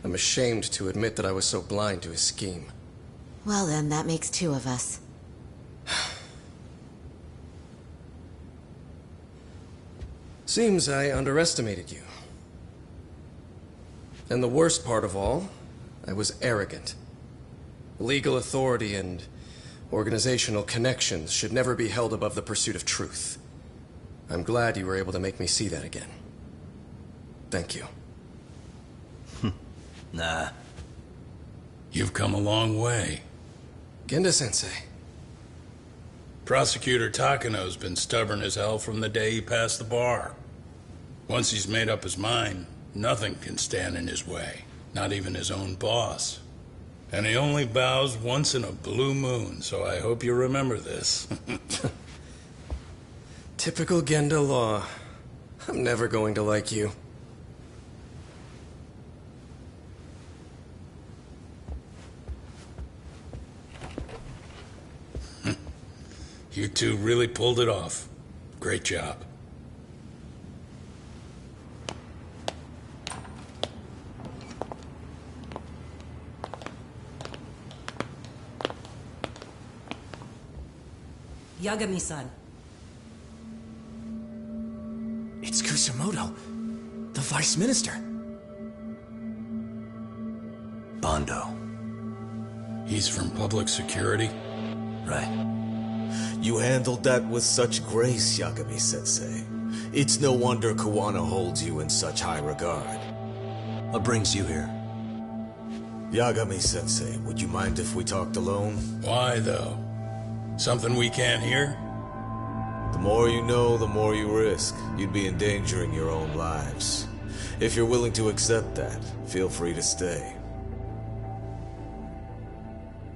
I'm ashamed to admit that I was so blind to his scheme. Well then, that makes two of us. Seems I underestimated you. And the worst part of all, I was arrogant. Legal authority and organizational connections should never be held above the pursuit of truth. I'm glad you were able to make me see that again. Thank you. Nah. You've come a long way. Genda-sensei. Prosecutor Takano's been stubborn as hell from the day he passed the bar. Once he's made up his mind, nothing can stand in his way. Not even his own boss. And he only bows once in a blue moon, so I hope you remember this. Typical Genda law. I'm never going to like you. You two really pulled it off. Great job. Yagami-san. It's Kusumoto, the Vice Minister. Bondo. He's from public security? Right. You handled that with such grace, Yagami-sensei. It's no wonder Kuwana holds you in such high regard. What brings you here? Yagami-sensei, would you mind if we talked alone? Why, though? Something we can't hear? The more you know, the more you risk. You'd be endangering your own lives. If you're willing to accept that, feel free to stay.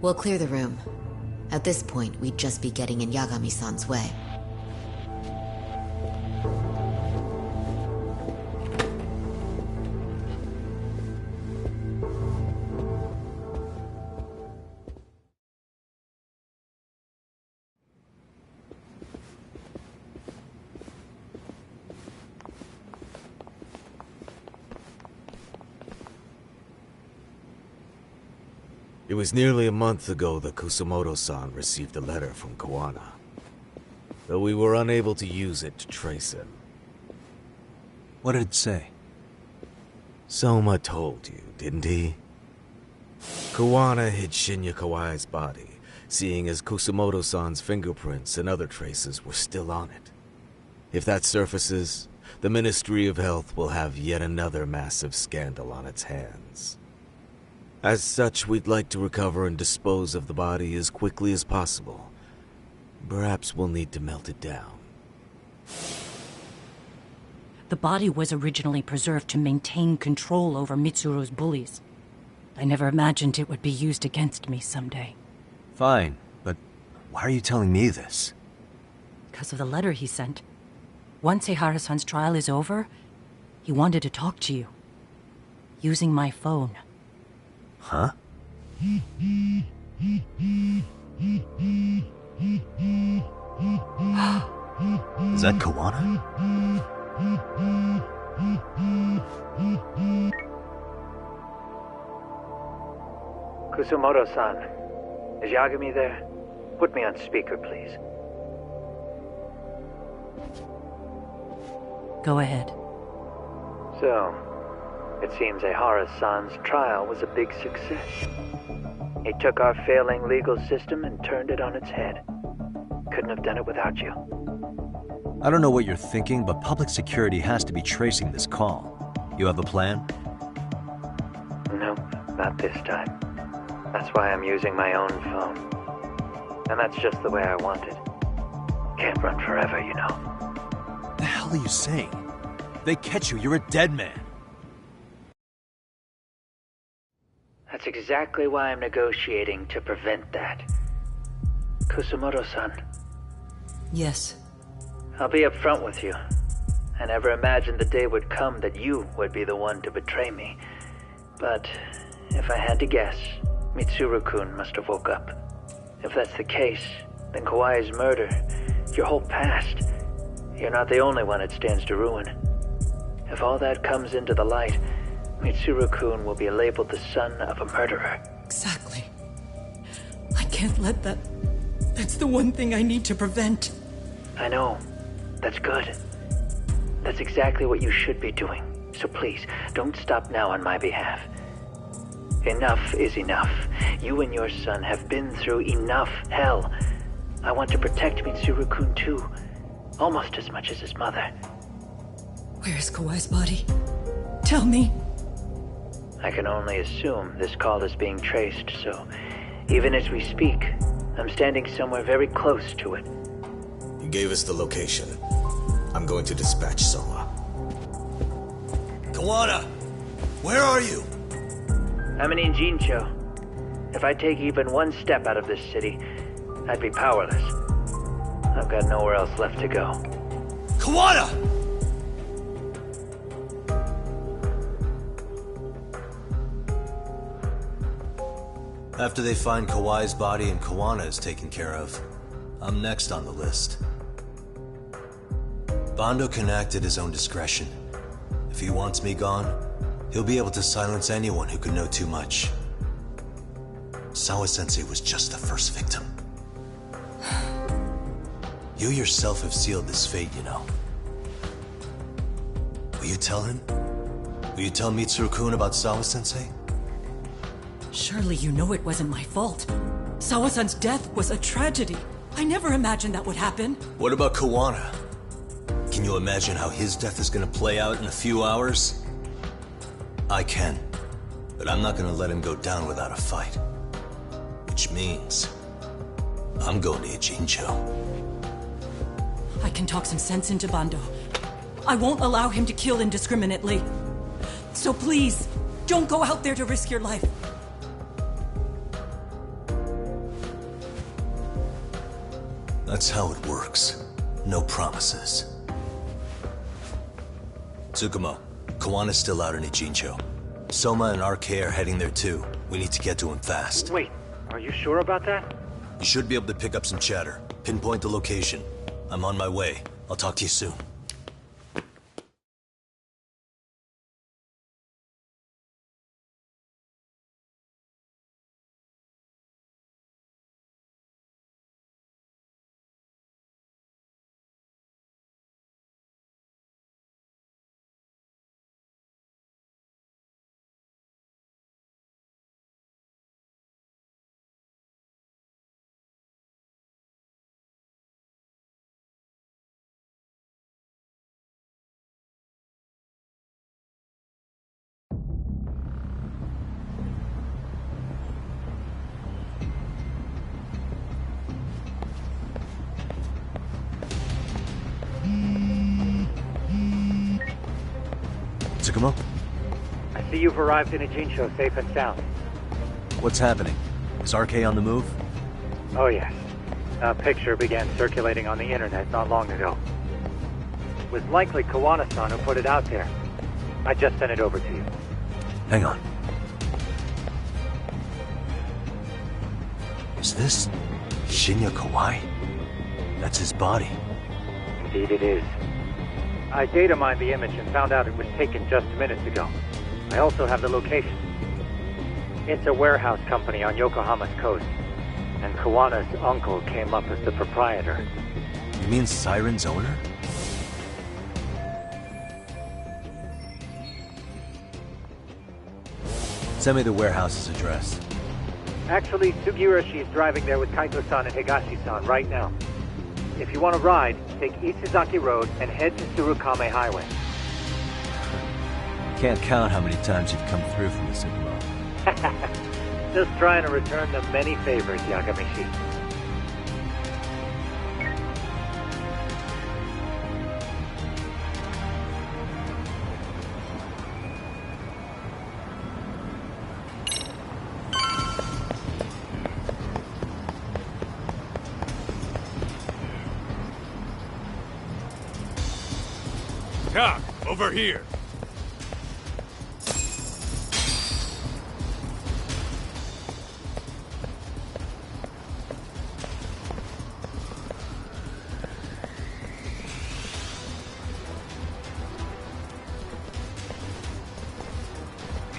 We'll clear the room. At this point, we'd just be getting in Yagami-san's way. It was nearly a month ago that Kusumoto-san received a letter from Kuwana, though we were unable to use it to trace him. What did it say? Soma told you, didn't he? Kuwana hid Shinya Kawai's body, seeing as Kusumoto-san's fingerprints and other traces were still on it. If that surfaces, the Ministry of Health will have yet another massive scandal on its hands. As such, we'd like to recover and dispose of the body as quickly as possible. Perhaps we'll need to melt it down. The body was originally preserved to maintain control over Mitsuru's bullies. I never imagined it would be used against me someday. Fine, but why are you telling me this? Because of the letter he sent. Once Eihara-san's trial is over, he wanted to talk to you. Using my phone. Huh? Is that Kuwana? Kusumoto-san, is Yagami there? Put me on speaker, please. Go ahead. So, it seems Eihara-san's trial was a big success. He took our failing legal system and turned it on its head. Couldn't have done it without you. I don't know what you're thinking, but public security has to be tracing this call. You have a plan? Nope, not this time. That's why I'm using my own phone. And that's just the way I want it. Can't run forever, you know. What the hell are you saying? If they catch you, you're a dead man. That's exactly why I'm negotiating to prevent that. Kusumoto-san. Yes. I'll be upfront with you. I never imagined the day would come that you would be the one to betray me. But if I had to guess, Mitsuru-kun must have woke up. If that's the case, then Kawai's murder, your whole past, you're not the only one it stands to ruin. If all that comes into the light, Mitsuru-kun will be labeled the son of a murderer. Exactly. I can't let that... That's the one thing I need to prevent. I know. That's good. That's exactly what you should be doing. So please, don't stop now on my behalf. Enough is enough. You and your son have been through enough hell. I want to protect Mitsuru-kun too. Almost as much as his mother. Where is Kawai's body? Tell me. I can only assume this call is being traced, so even as we speak, I'm standing somewhere very close to it. You gave us the location. I'm going to dispatch Soma. Kawana! Where are you? I'm in Injincho. If I take even one step out of this city, I'd be powerless. I've got nowhere else left to go. Kawana! After they find Kawai's body and Kawana is taken care of, I'm next on the list. Bando can act at his own discretion. If he wants me gone, he'll be able to silence anyone who could know too much. Sawa-sensei was just the first victim. You yourself have sealed this fate, you know. Will you tell him? Will you tell Mitsuru-kun about Sawa-sensei? Surely you know it wasn't my fault. Sawa-san's death was a tragedy. I never imagined that would happen. What about Kawana? Can you imagine how his death is gonna play out in a few hours? I can, but I'm not gonna let him go down without a fight. Which means, I'm going to Ijincho. I can talk some sense into Bando. I won't allow him to kill indiscriminately. So please, don't go out there to risk your life. That's how it works. No promises. Tsukumo, Kawana's still out in Ijincho. Soma and RK are heading there too. We need to get to him fast. Wait, are you sure about that? You should be able to pick up some chatter. Pinpoint the location. I'm on my way. I'll talk to you soon. Tsukumo? I see you've arrived in Ijincho safe and sound. What's happening? Is RK on the move? Oh yes. A picture began circulating on the internet not long ago. It was likely Kawana-san who put it out there. I just sent it over to you. Hang on. Is this Shinya Kawai? That's his body. Indeed it is. I data mined the image and found out it was taken just minutes ago. I also have the location. It's a warehouse company on Yokohama's coast, and Kawana's uncle came up as the proprietor. You mean Siren's owner? Send me the warehouse's address. Actually, Sugiroshi's driving there with Kaito-san and Higashi-san right now. If you want to ride, take Isizaki Road and head to Tsurukame Highway. Can't count how many times you've come through from this Igumo. Just trying to return the many favors, Yagamishi. Doc, over here.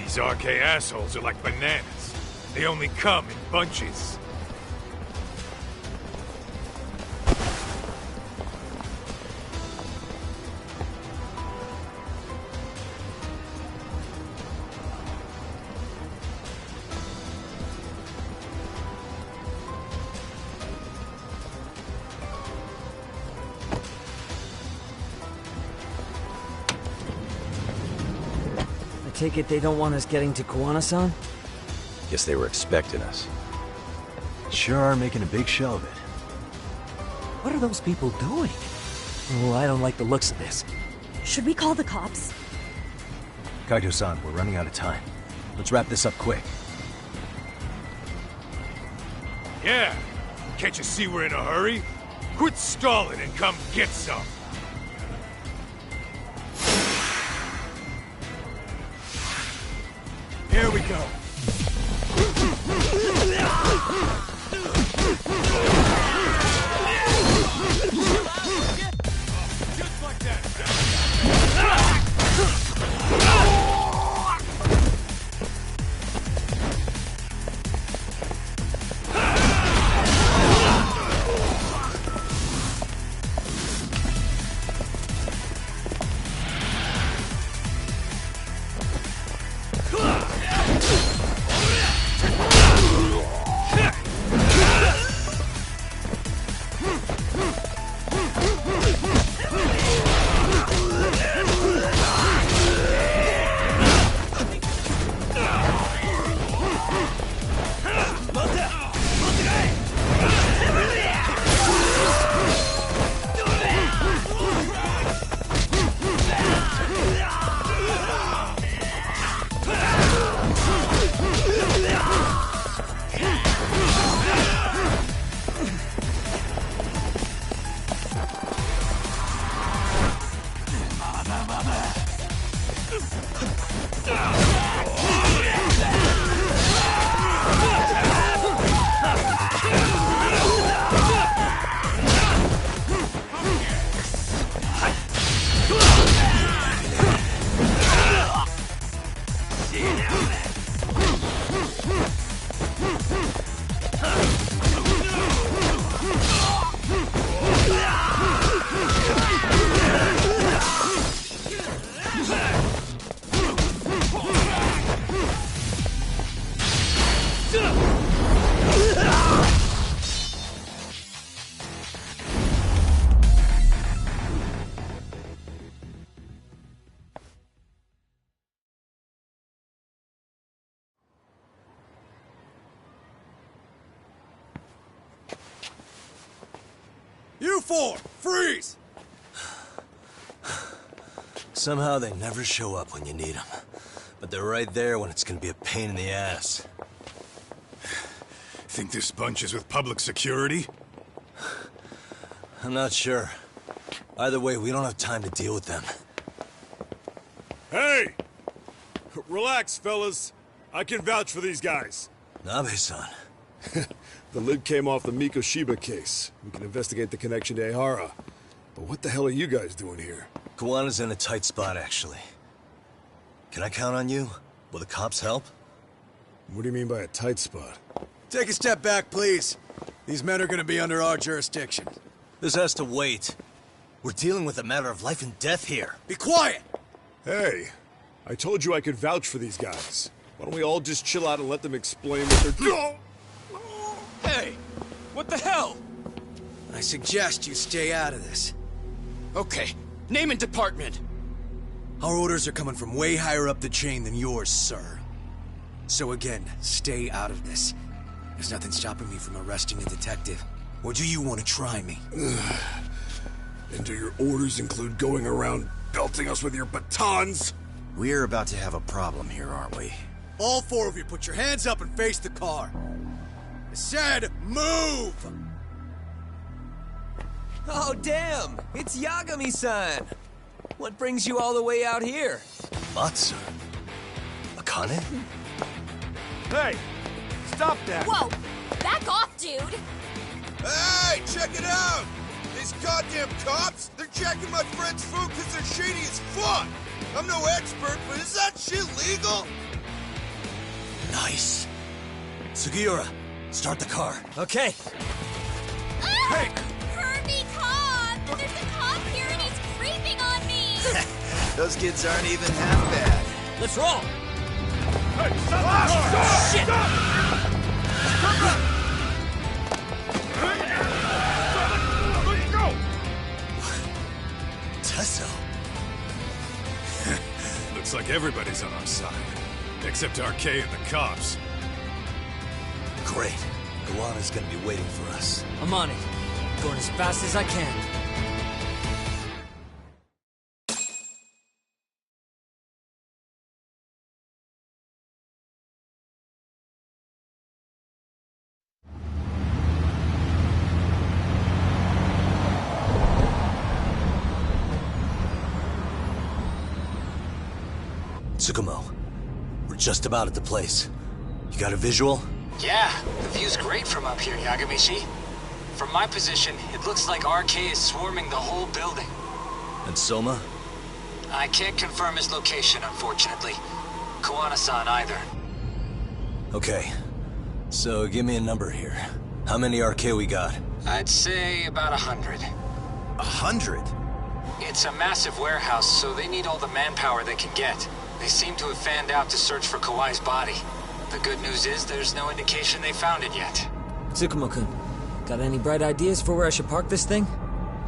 These RK assholes are like bananas. They only come in bunches. I take it they don't want us getting to Kuwana-san? Guess they were expecting us. Sure are making a big show of it. What are those people doing? Oh, I don't like the looks of this. Should we call the cops? Kaito-san, we're running out of time. Let's wrap this up quick. Yeah. Can't you see we're in a hurry? Quit stalling and come get some. Here we go. Just like that. You four, freeze! Somehow they never show up when you need them. But they're right there when it's gonna be a pain in the ass. Think this bunch is with public security? I'm not sure. Either way, we don't have time to deal with them. Hey! Relax, fellas. I can vouch for these guys. Nabe-san. The lid came off the Mikoshiba case. We can investigate the connection to Ehara. But what the hell are you guys doing here? Kuwana's in a tight spot, actually. Can I count on you? Will the cops help? What do you mean by a tight spot? Take a step back, please. These men are gonna be under our jurisdiction. This has to wait. We're dealing with a matter of life and death here. Be quiet! Hey, I told you I could vouch for these guys. Why don't we all just chill out and let them explain what they're doing? Hey! What the hell? I suggest you stay out of this. Okay, name and department. Our orders are coming from way higher up the chain than yours, sir. So again, stay out of this. There's nothing stopping me from arresting a detective. Or do you want to try me? And do your orders include going around belting us with your batons? We're about to have a problem here, aren't we? All four of you, put your hands up and face the car. I said, move! Oh, damn! It's Yagami-san! What brings you all the way out here? Matsu? Akane? Hey! Stop that! Whoa! Back off, dude! Hey, check it out! These goddamn cops, they're checking my friend's food because they're shady as fuck! I'm no expert, but is that shit legal? Nice. Sugiura, start the car. Okay. Hey! Kirby cop! There's a cop here and he's creeping on me! Those kids aren't even half bad. Let's roll! Hey, stop the car! Shit! Let it go! Tesso. Looks like everybody's on our side. Except RK and the cops. Great. Gowanna's gonna be waiting for us. I'm on it. Going as fast as I can. Tsukumo, we're just about at the place. You got a visual? Yeah, the view's great from up here, Yagamishi. From my position, it looks like RK is swarming the whole building. And Soma? I can't confirm his location, unfortunately. Koana-san either. Okay. So give me a number here. How many RK we got? I'd say about 100. 100? It's a massive warehouse, so they need all the manpower they can get. They seem to have fanned out to search for Kawai's body. The good news is there's no indication they found it yet. Tsukumo-kun, got any bright ideas for where I should park this thing?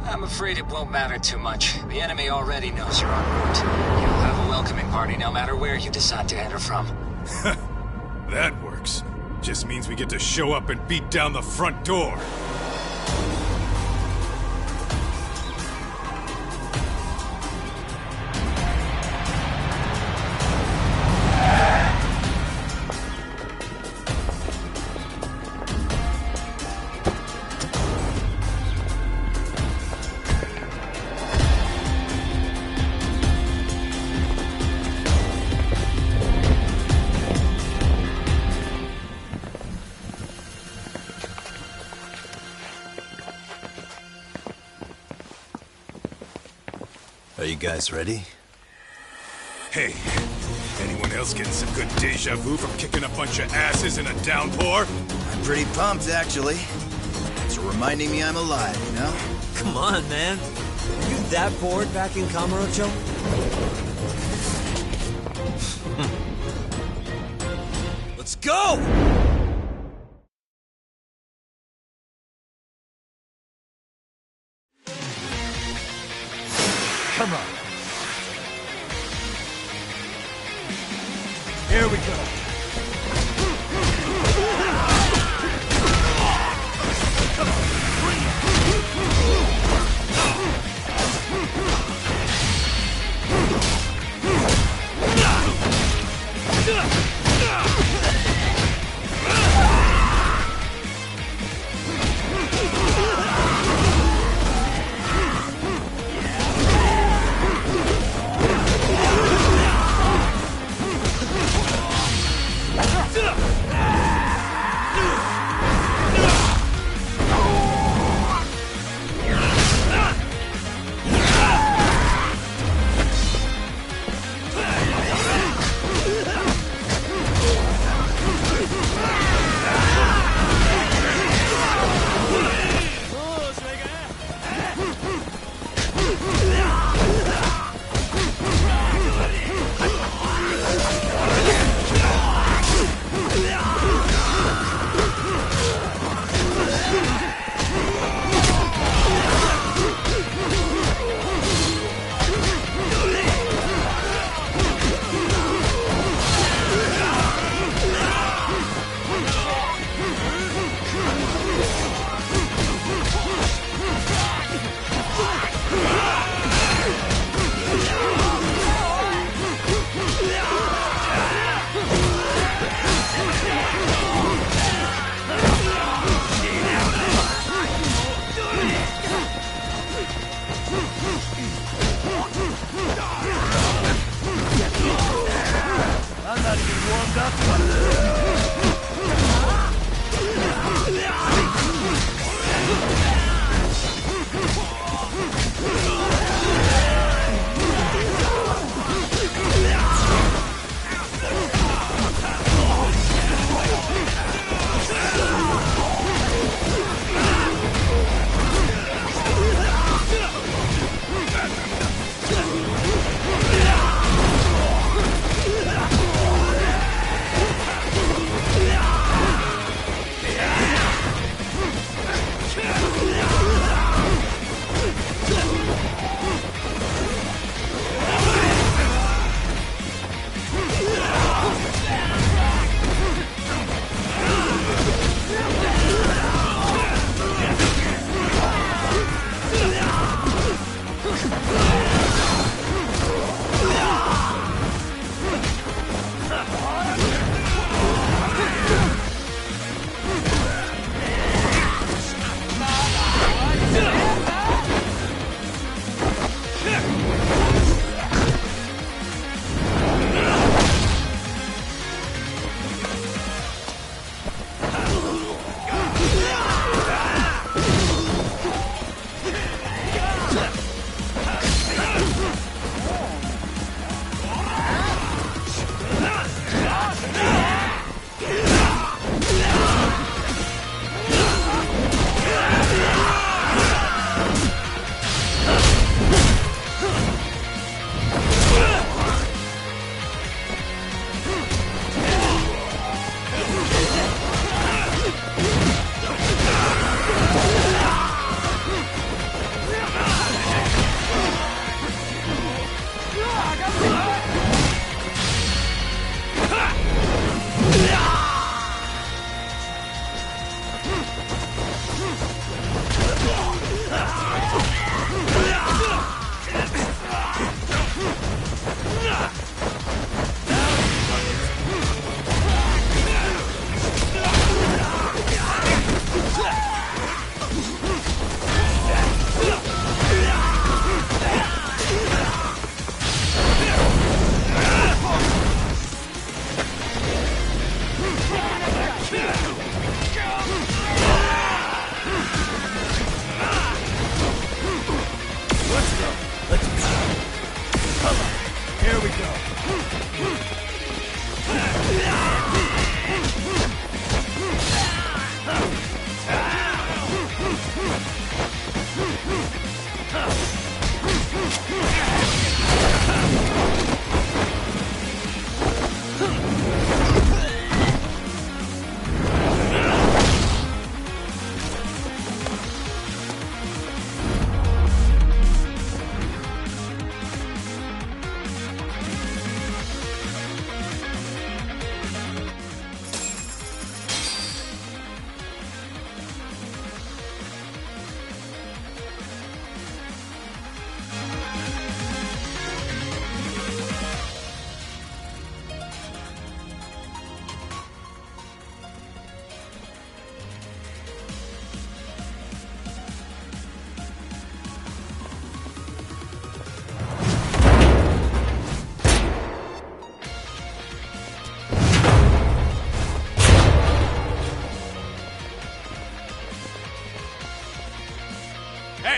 I'm afraid it won't matter too much. The enemy already knows you're en route. You'll have a welcoming party no matter where you decide to enter from. That works. Just means we get to show up and beat down the front door. Are you guys ready? Hey, anyone else getting some good deja vu from kicking a bunch of asses in a downpour? I'm pretty pumped, actually. It's reminding me I'm alive, you know? Come on, man. Are you that bored back in Kamurocho? Let's go! Come on. Here we go.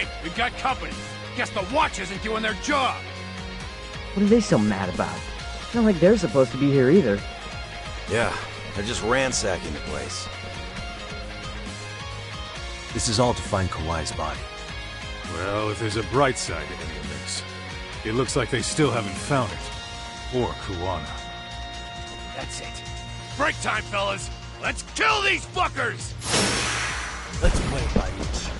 Hey, we've got company. Guess the watch isn't doing their job. What are they so mad about? It's not like they're supposed to be here either. Yeah, they're just ransacking the place. This is all to find Kawhi's body. Well, if there's a bright side to any of this, it looks like they still haven't found it. Or Kuwana. That's it. Break time, fellas. Let's kill these fuckers! Let's play it by each.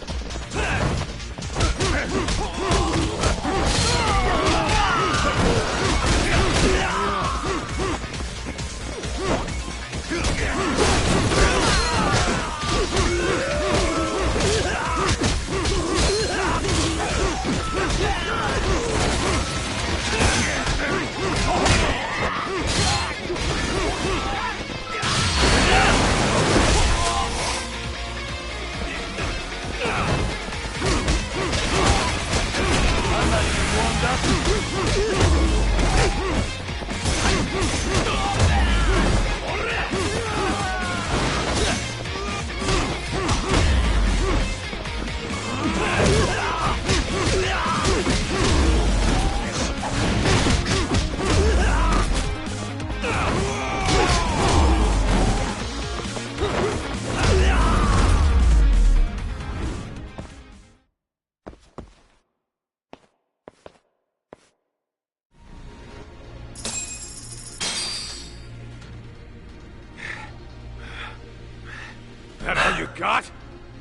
That all you got?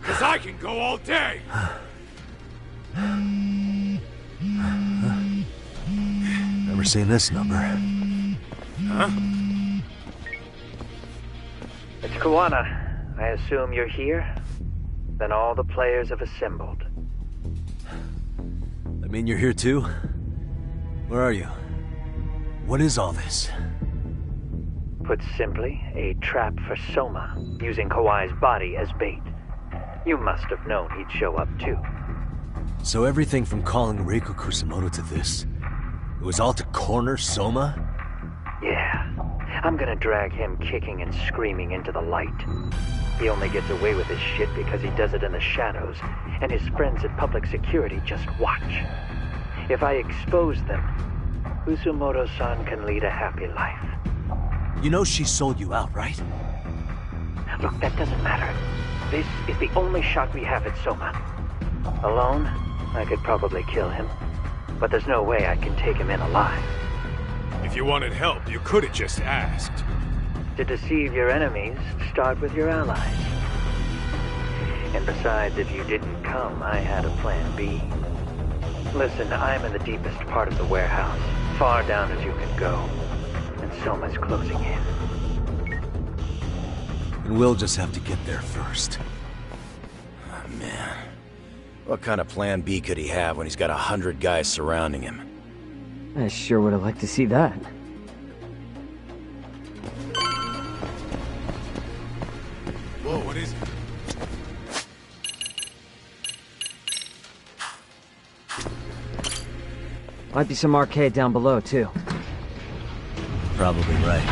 'Cause I can go all day! Never seen this number. Huh? It's Kuwana. I assume you're here? Then all the players have assembled. I mean, you're here too? Where are you? What is all this? Put simply, a trap for Soma, using Kawhi's body as bait. You must have known he'd show up too. So everything from calling Reiko Kusumoto to this, it was all to corner Soma? Yeah. I'm gonna drag him kicking and screaming into the light. He only gets away with his shit because he does it in the shadows, and his friends at public security just watch. If I expose them, Kusumoto-san can lead a happy life. You know she sold you out, right? Look, that doesn't matter. This is the only shot we have at Soma. Alone, I could probably kill him. But there's no way I can take him in alive. If you wanted help, you could have just asked. To deceive your enemies, start with your allies. And besides, if you didn't come, I had a plan B. Listen, I'm in the deepest part of the warehouse, far down as you can go. And Soma's closing in. And we'll just have to get there first. Oh, man. What kind of plan B could he have when he's got 100 guys surrounding him? I sure would have liked to see that. Whoa, what is it? Might be some arcade down below, too. Probably right.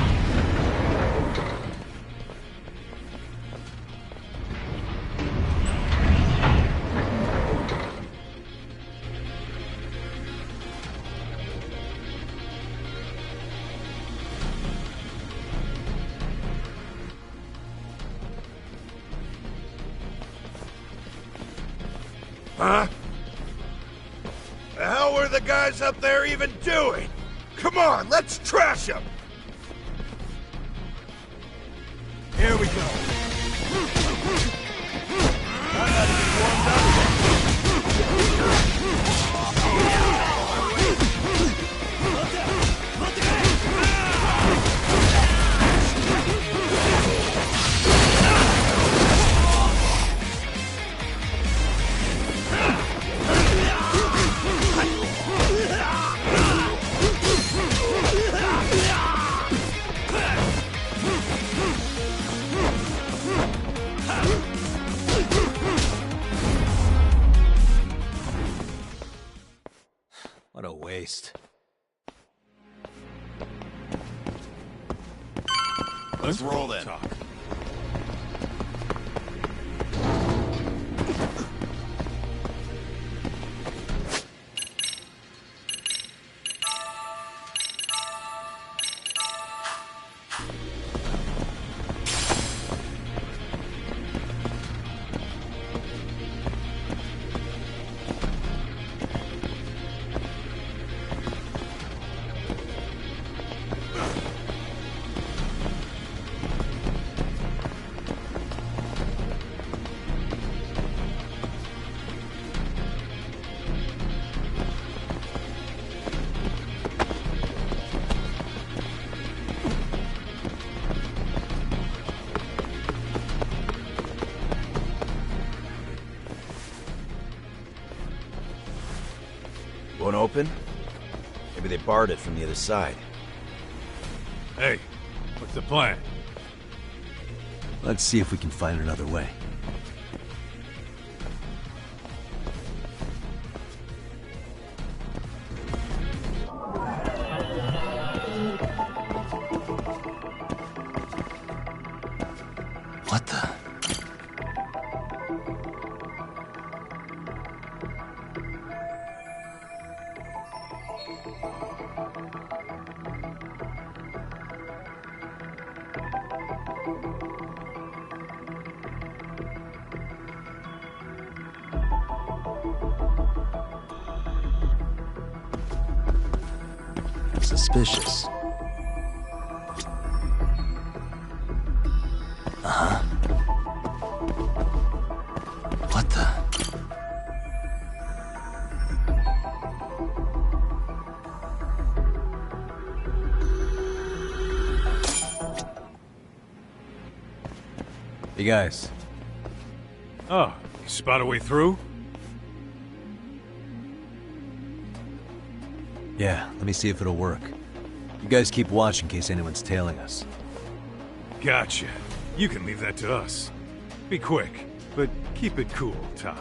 Huh? The hell were the guys up there even doing? Come on, let's trash them! Here we go. What a waste. Let's roll then. Talk. open? Maybe they barred it from the other side. Hey, what's the plan? Let's see if we can find another way. What the? Suspicious. Uh-huh. What the? Hey guys. Oh, you spot a way through? Yeah, let me see if it'll work. You guys keep watch in case anyone's tailing us. Gotcha. You can leave that to us. Be quick, but keep it cool, Talk.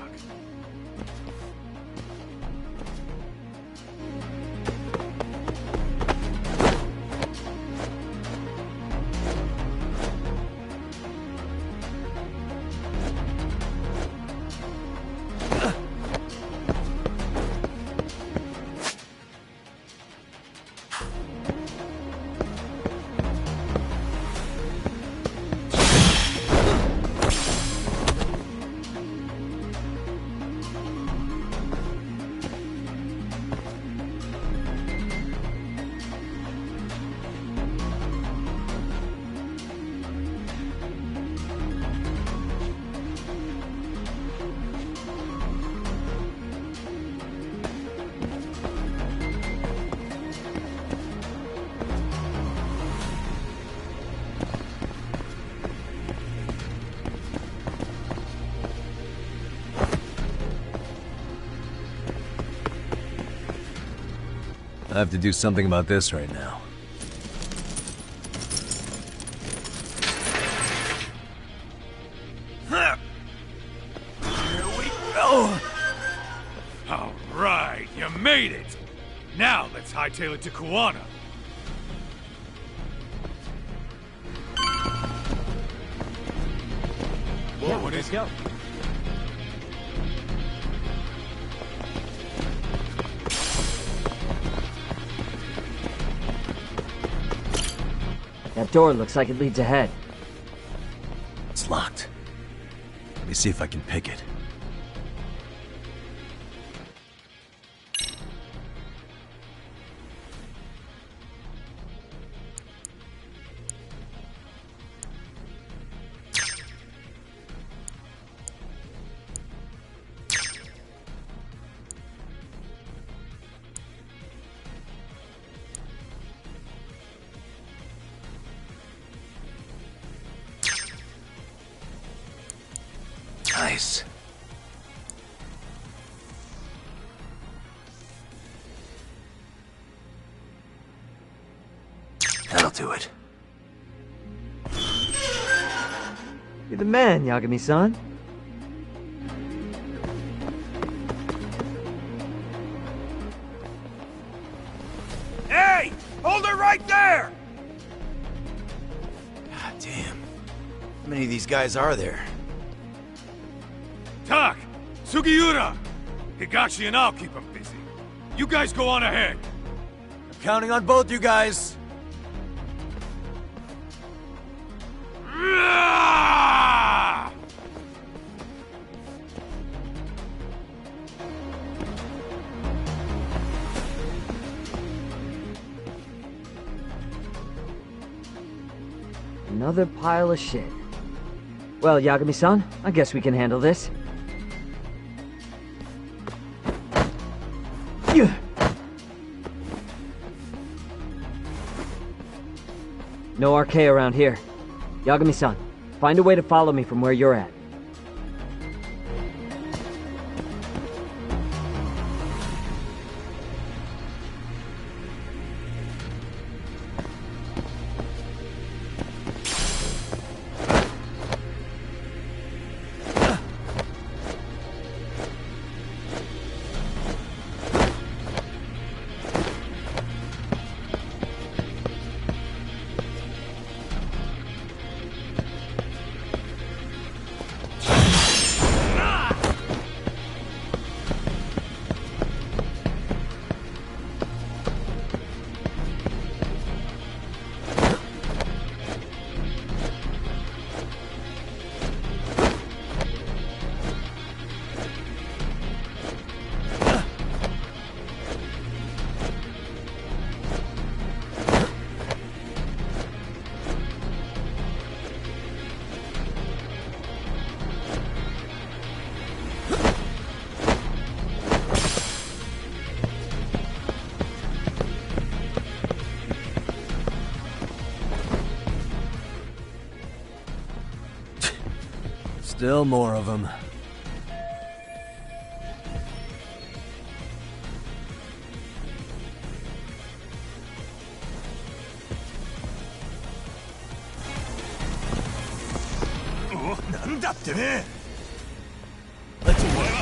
I have to do something about this right now. Here we go! All right, you made it! Now let's hightail it to Kuwana. Yeah, let's go. That door looks like it leads ahead. It's locked. Let me see if I can pick it. Nice. That'll do it. You're the man, Yagami-san. Hey! Hold it right there! God damn. How many of these guys are there? Tak! Sugiura! Higashi and I'll keep them busy. You guys go on ahead. I'm counting on both you guys. Another pile of shit. Well, Yagami-san, I guess we can handle this. No RK around here. Yagami-san, find a way to follow me from where you're at. Still more of them. Let's work.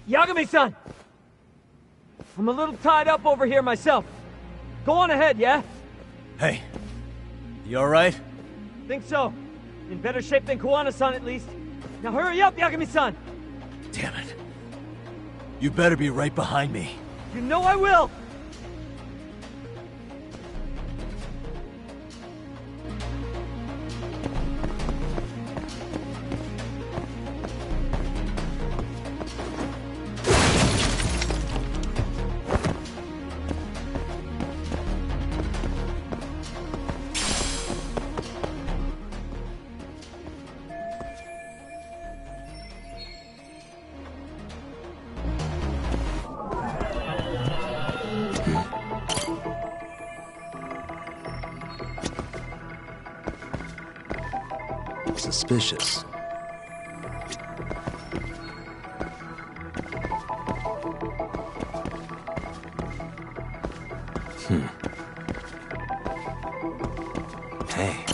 Yagami-san! I'm a little tied up over here myself. Go on ahead, yeah? Hey, you alright? Think so. In better shape than Kuwana-san, at least. Now hurry up, Yagami-san! Damn it. You better be right behind me. You know I will! Suspicious. Hey.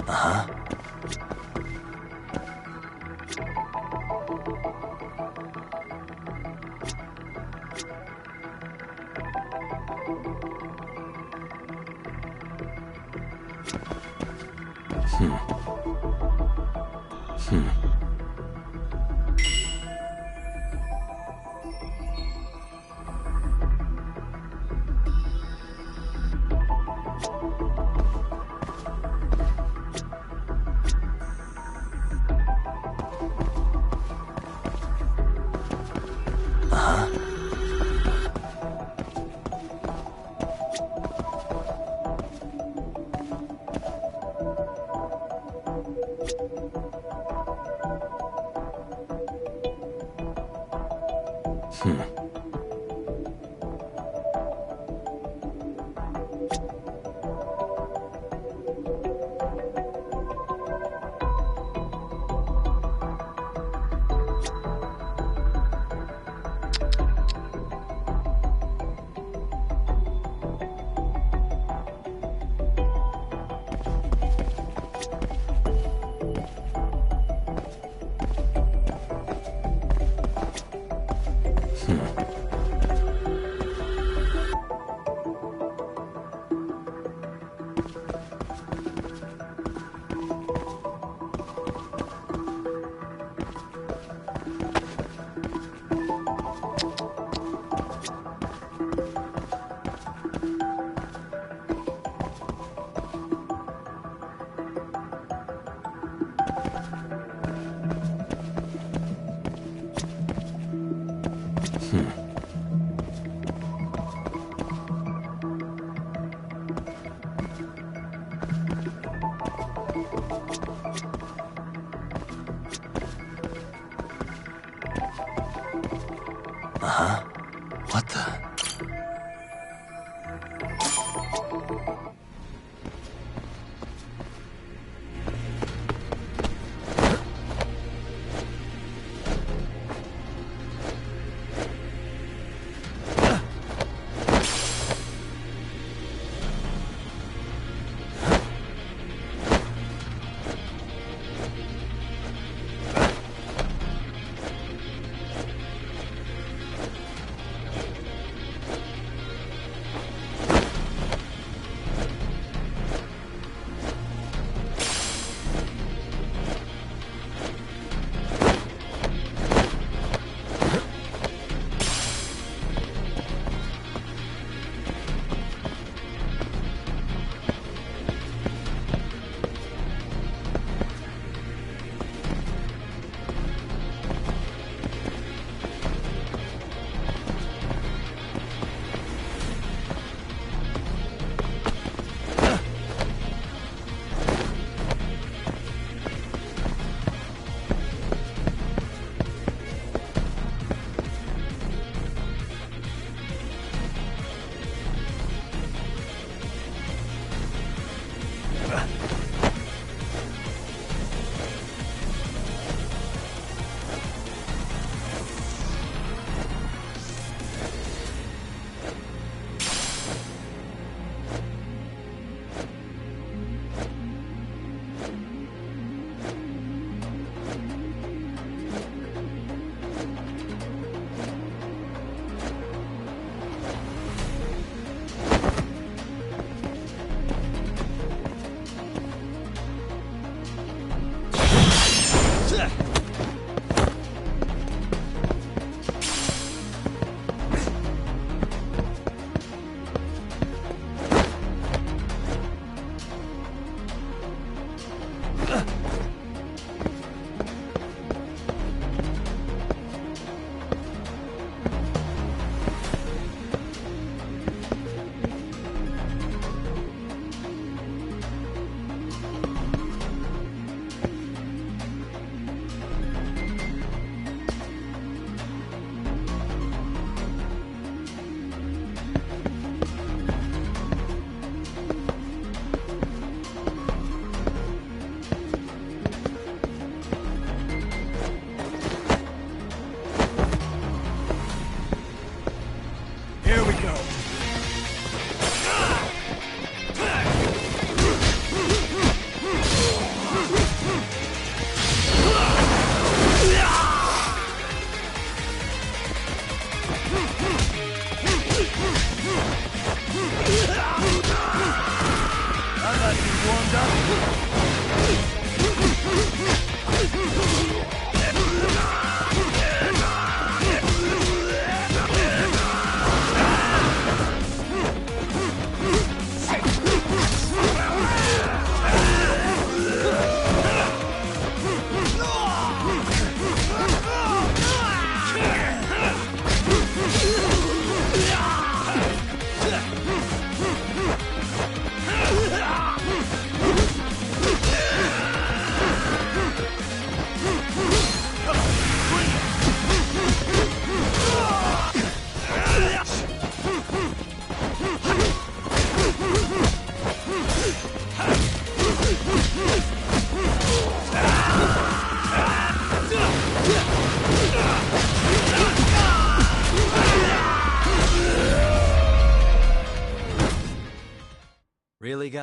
Uh-huh.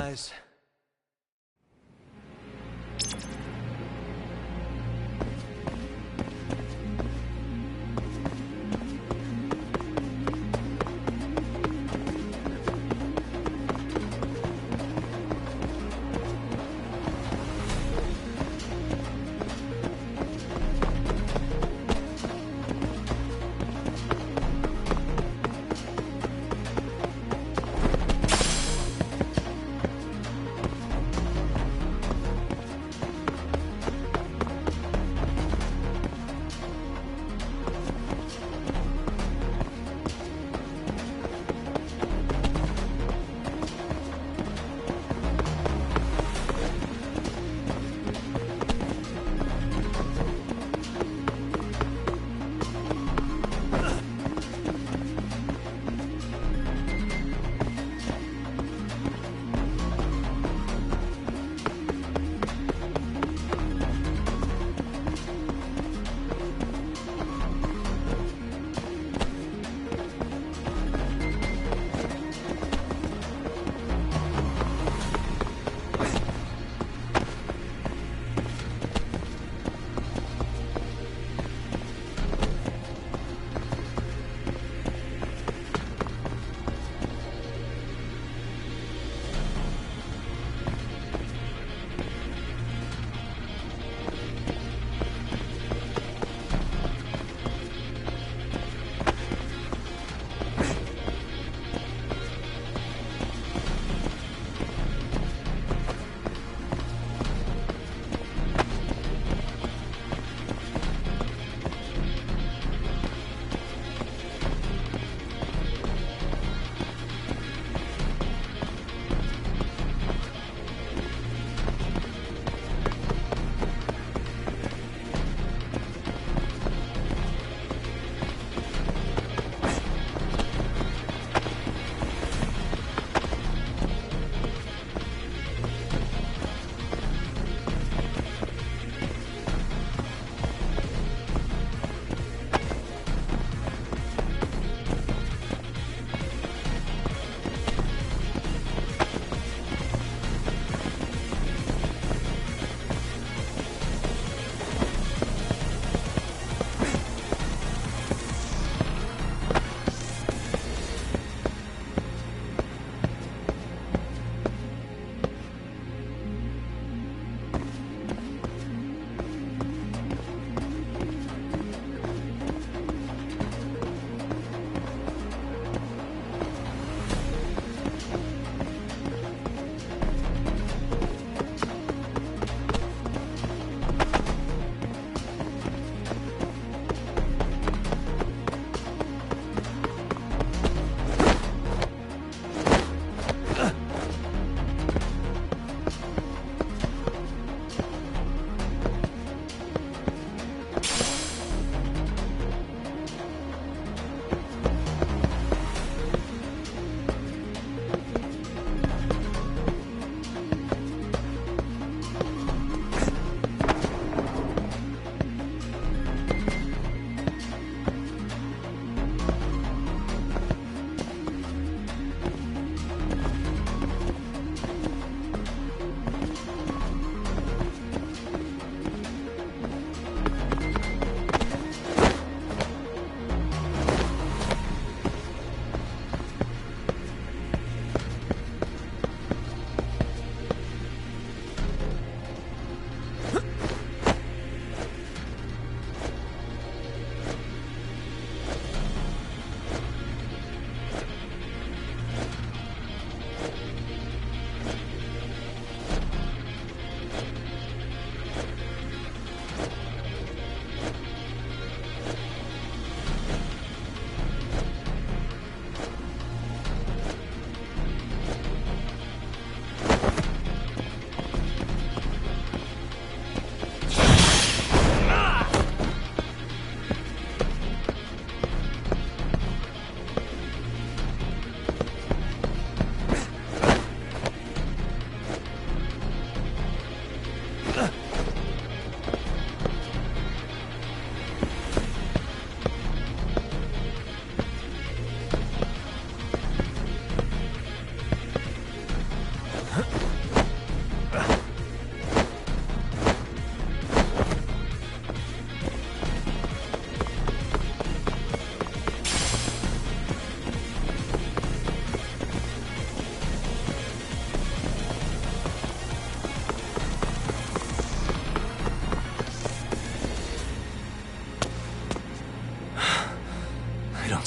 guys.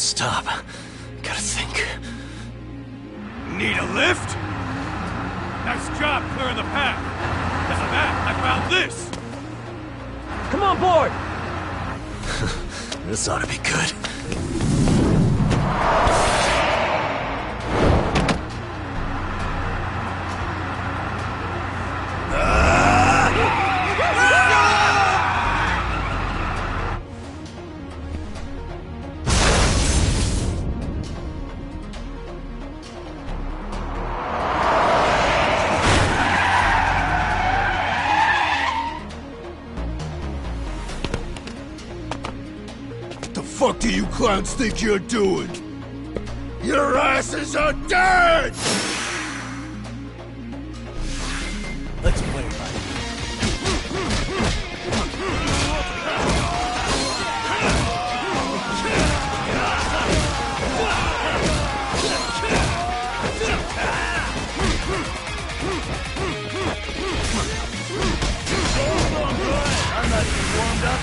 stop. Gotta think. Need a lift? Nice job clearing the path. Because of that, I found this. Come on board! This ought to be good. What do you clowns think you're doing? Your asses are dead! Let's play, buddy. I'm not even warmed up.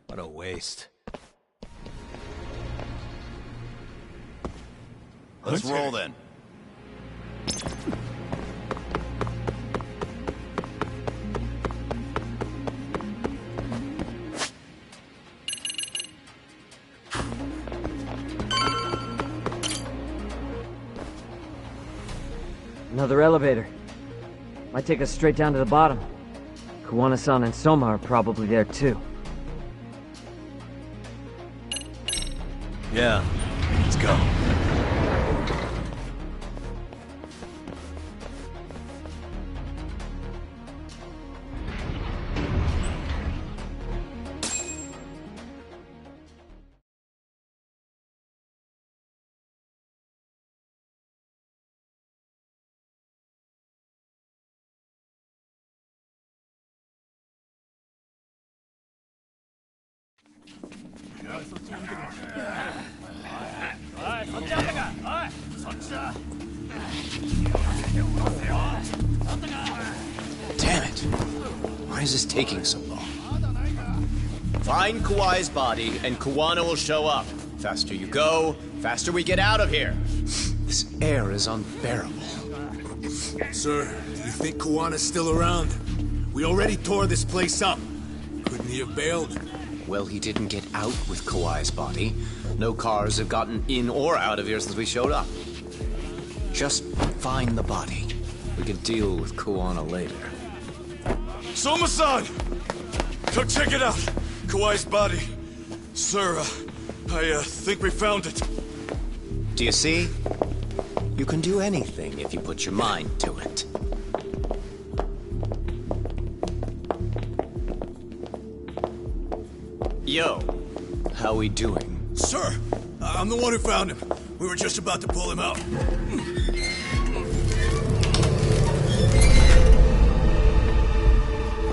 What a waste. Let's roll then. Another elevator. Might take us straight down to the bottom. Kuwana-san and Soma are probably there too. Yeah, let's go. Damn it! Why is this taking so long? Find Kawai's body, and Kuwana will show up. Faster you go, faster we get out of here. This air is unbearable. Sir, you think Kuwana's still around? We already tore this place up. Couldn't he have bailed? Well, he didn't get out with Kawai's body. No cars have gotten in or out of here since we showed up. Just find the body. We can deal with Kuwana later. Soma-san! Go check it out! Kawai's body. Sir, I think we found it. Do you see? You can do anything if you put your mind to it. Yo, how we doing? Sir, I'm the one who found him. We were just about to pull him out.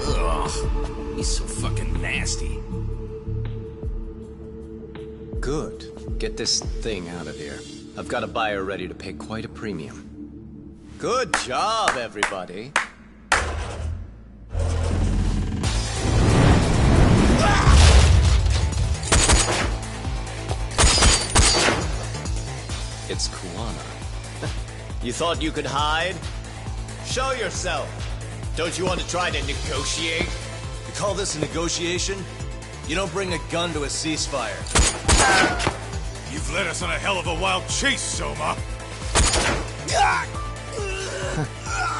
Ugh, he's so fucking nasty. Good. Get this thing out of here. I've got a buyer ready to pay quite a premium. Good job, everybody. It's Kuwana. You thought you could hide? Show yourself! Don't you want to try to negotiate? You call this a negotiation? You don't bring a gun to a ceasefire. You've led us on a hell of a wild chase, Soma!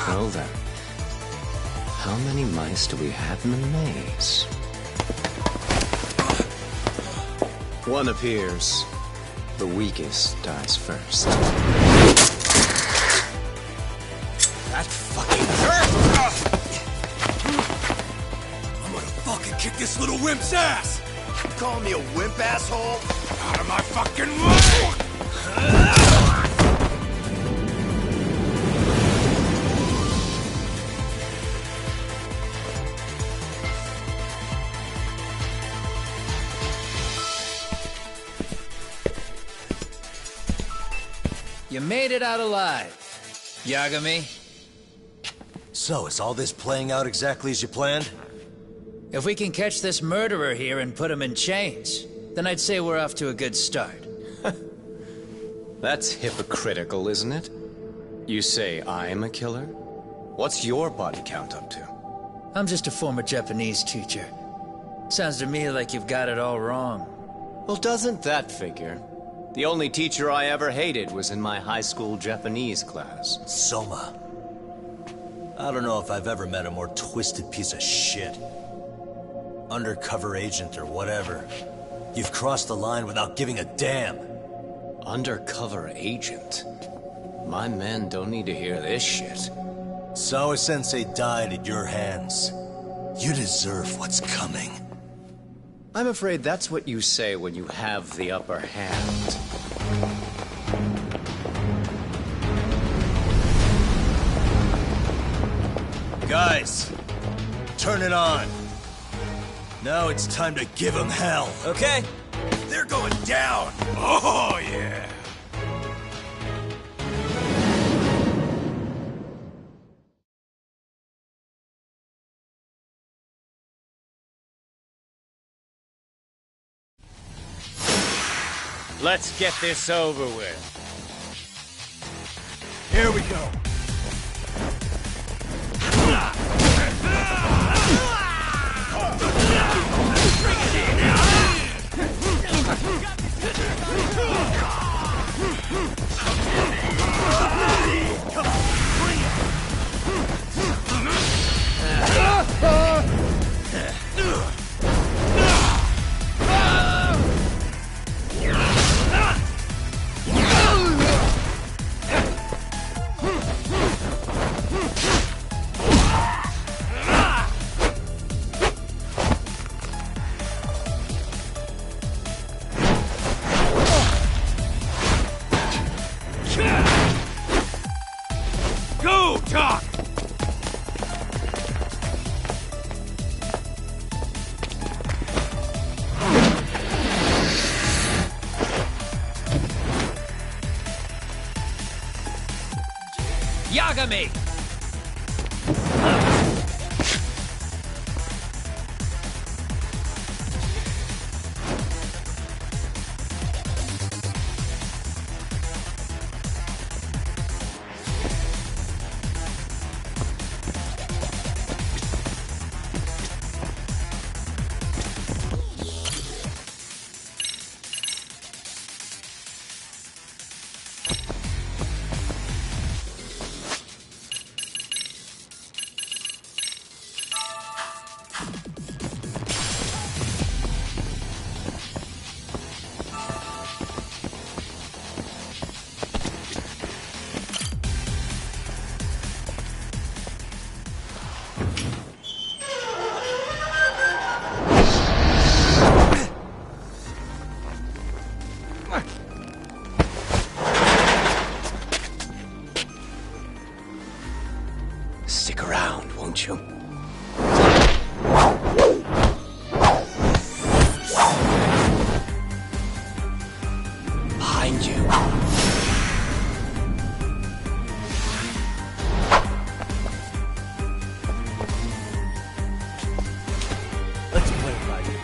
Well then. How many mice do we have in the maze? One appears. The weakest dies first. That fucking hurt! I'm gonna fucking kick this little wimp's ass! You calling me a wimp, asshole? Out of my fucking way! You made it out alive, Yagami. So, is all this playing out exactly as you planned? If we can catch this murderer here and put him in chains, then I'd say we're off to a good start. That's hypocritical, isn't it? You say I'm a killer? What's your body count up to? I'm just a former Japanese teacher. Sounds to me like you've got it all wrong. Well, doesn't that figure? The only teacher I ever hated was in my high school Japanese class. Soma. I don't know if I've ever met a more twisted piece of shit. Undercover agent or whatever. You've crossed the line without giving a damn. Undercover agent? My men don't need to hear this shit. Sawa-sensei died at your hands. You deserve what's coming. I'm afraid that's what you say when you have the upper hand. Guys, turn it on. Now it's time to give them hell. Okay? They're going down! Oh, yeah! Let's get this over with. Here we go! Go, Doc! Yagami! Stick around, won't you? Behind you. Let's play it by ear.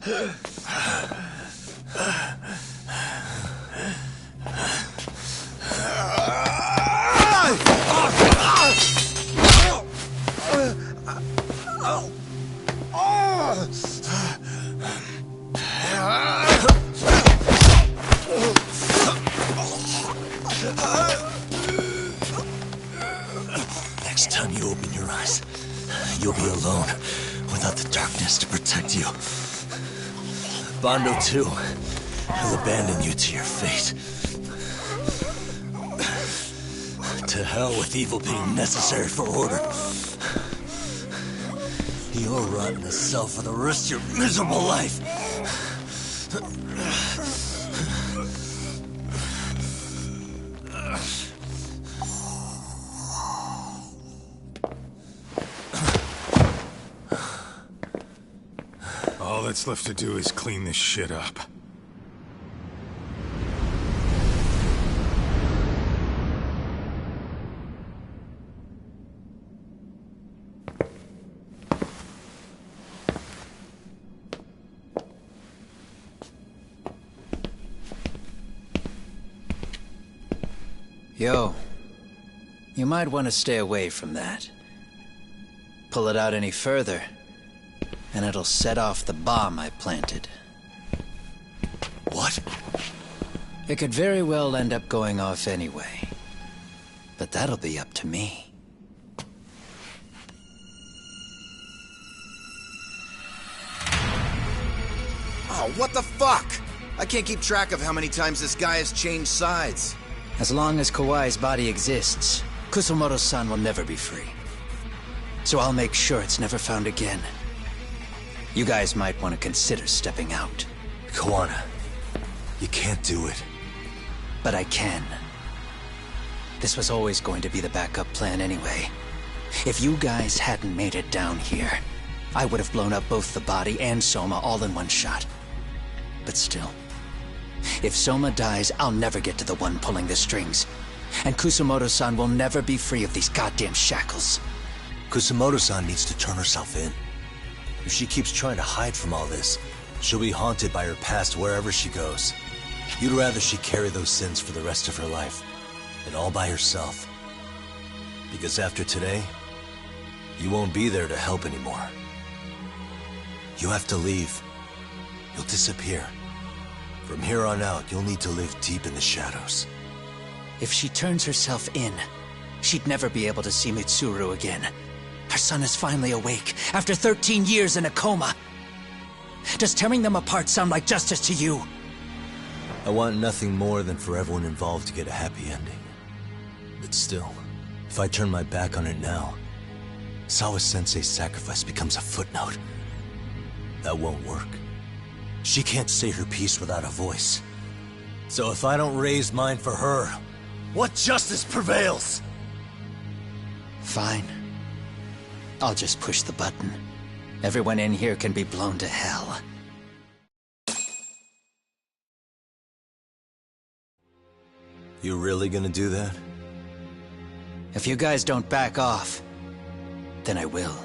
Next time you open your eyes, you'll be alone, without the darkness to protect you. Bondo, too, will abandon you to your fate. To hell with evil being necessary for order. You'll rot in a cell for the rest of your miserable life. All that's left to do is clean this shit up. Yo, you might want to stay away from that. Pull it out any further, and it'll set off the bomb I planted. What? It could very well end up going off anyway. But that'll be up to me. Oh, what the fuck? I can't keep track of how many times this guy has changed sides. As long as Kawai's body exists, Kusumoto-san will never be free. So I'll make sure it's never found again. You guys might want to consider stepping out. Kawana, you can't do it. But I can. This was always going to be the backup plan anyway. If you guys hadn't made it down here, I would have blown up both the body and Soma all in one shot. But still, if Soma dies, I'll never get to the one pulling the strings. And Kusumoto-san will never be free of these goddamn shackles. Kusumoto-san needs to turn herself in. If she keeps trying to hide from all this, she'll be haunted by her past wherever she goes. You'd rather she carry those sins for the rest of her life, and all by herself. Because after today, you won't be there to help anymore. You have to leave. You'll disappear. From here on out, you'll need to live deep in the shadows. If she turns herself in, she'd never be able to see Mitsuru again. Her son is finally awake, after 13 years in a coma. Does tearing them apart sound like justice to you? I want nothing more than for everyone involved to get a happy ending. But still, if I turn my back on it now, Sawa-sensei's sacrifice becomes a footnote. That won't work. She can't say her piece without a voice. So if I don't raise mine for her, what justice prevails? Fine. I'll just push the button. Everyone in here can be blown to hell. You really gonna do that? If you guys don't back off, then I will.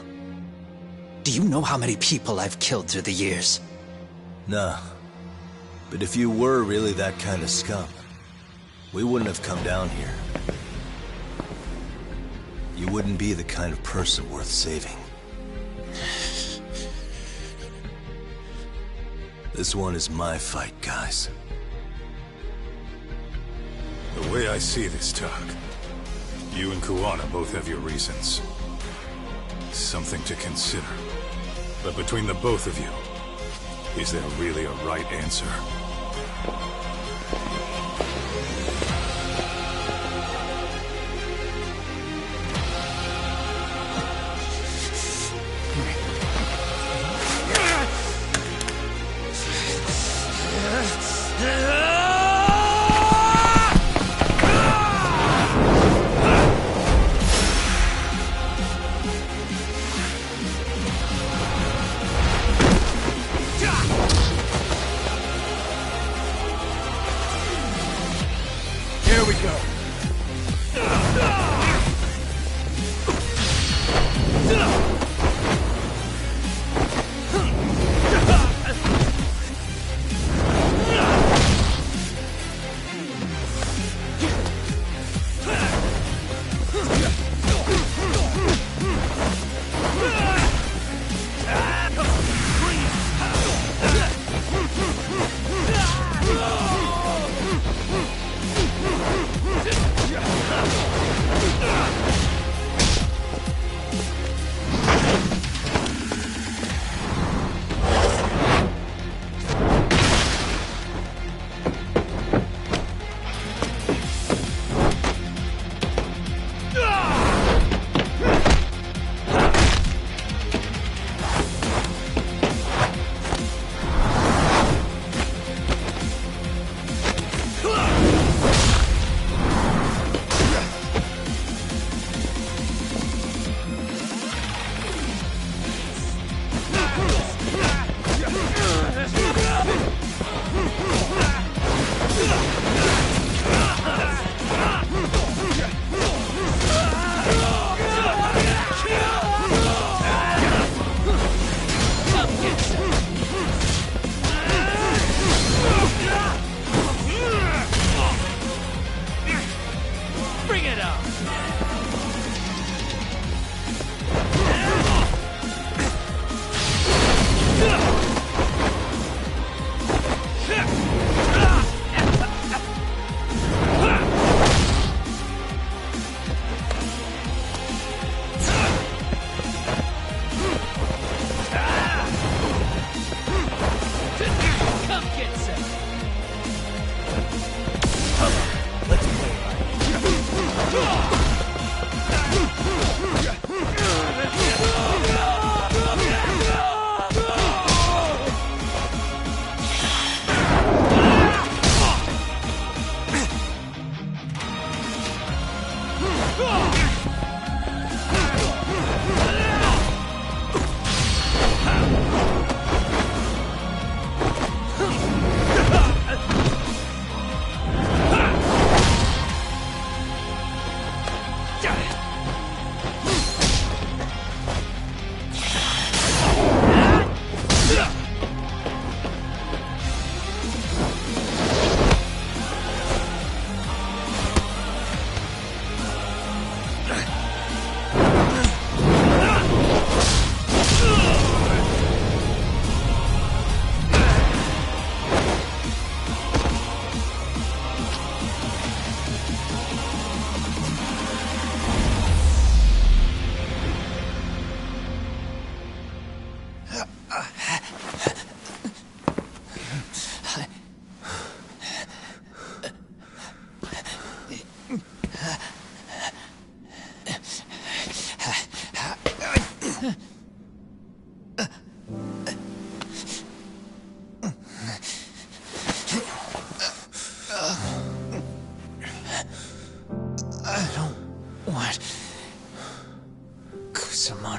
Do you know how many people I've killed through the years? Nah. But if you were really that kind of scum, we wouldn't have come down here. You wouldn't be the kind of person worth saving. This one is my fight, guys. The way I see this, Tug, you and Kuwana both have your reasons. Something to consider. But between the both of you, is there really a right answer?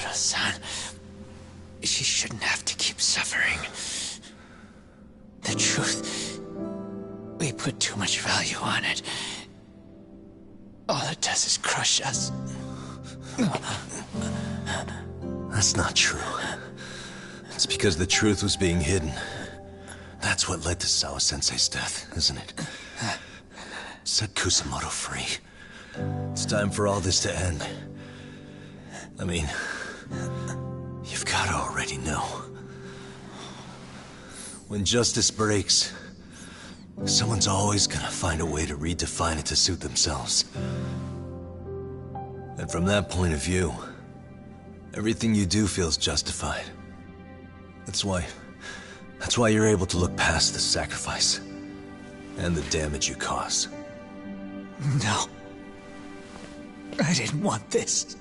Kusumoto-san. She shouldn't have to keep suffering. The truth, we put too much value on it. All it does is crush us. That's not true. It's because the truth was being hidden. That's what led to Sawa-sensei's death, isn't it? Set Kusumoto free. It's time for all this to end. I mean, you've gotta already know. When justice breaks, someone's always gonna find a way to redefine it to suit themselves. And from that point of view, everything you do feels justified. That's why you're able to look past the sacrifice and the damage you cause. No. I didn't want this.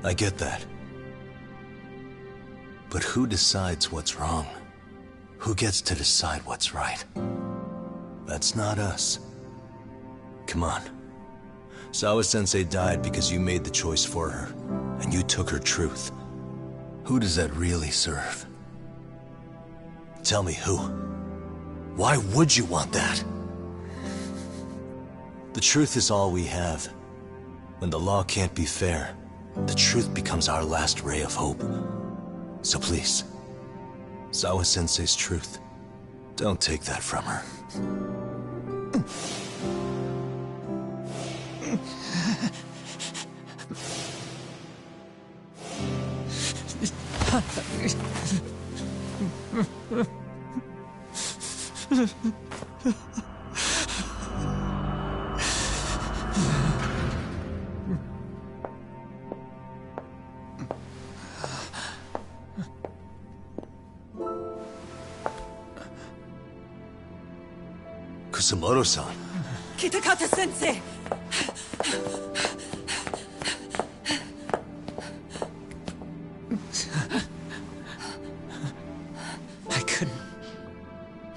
I get that. But who decides what's wrong? Who gets to decide what's right? That's not us. Come on. Sawa-sensei died because you made the choice for her, and you took her truth. Who does that really serve? Tell me who. Why would you want that? The truth is all we have. When the law can't be fair, the truth becomes our last ray of hope. So please, Sawa-sensei's truth, don't take that from her. Kusumoto-san. Kitakata-sensei!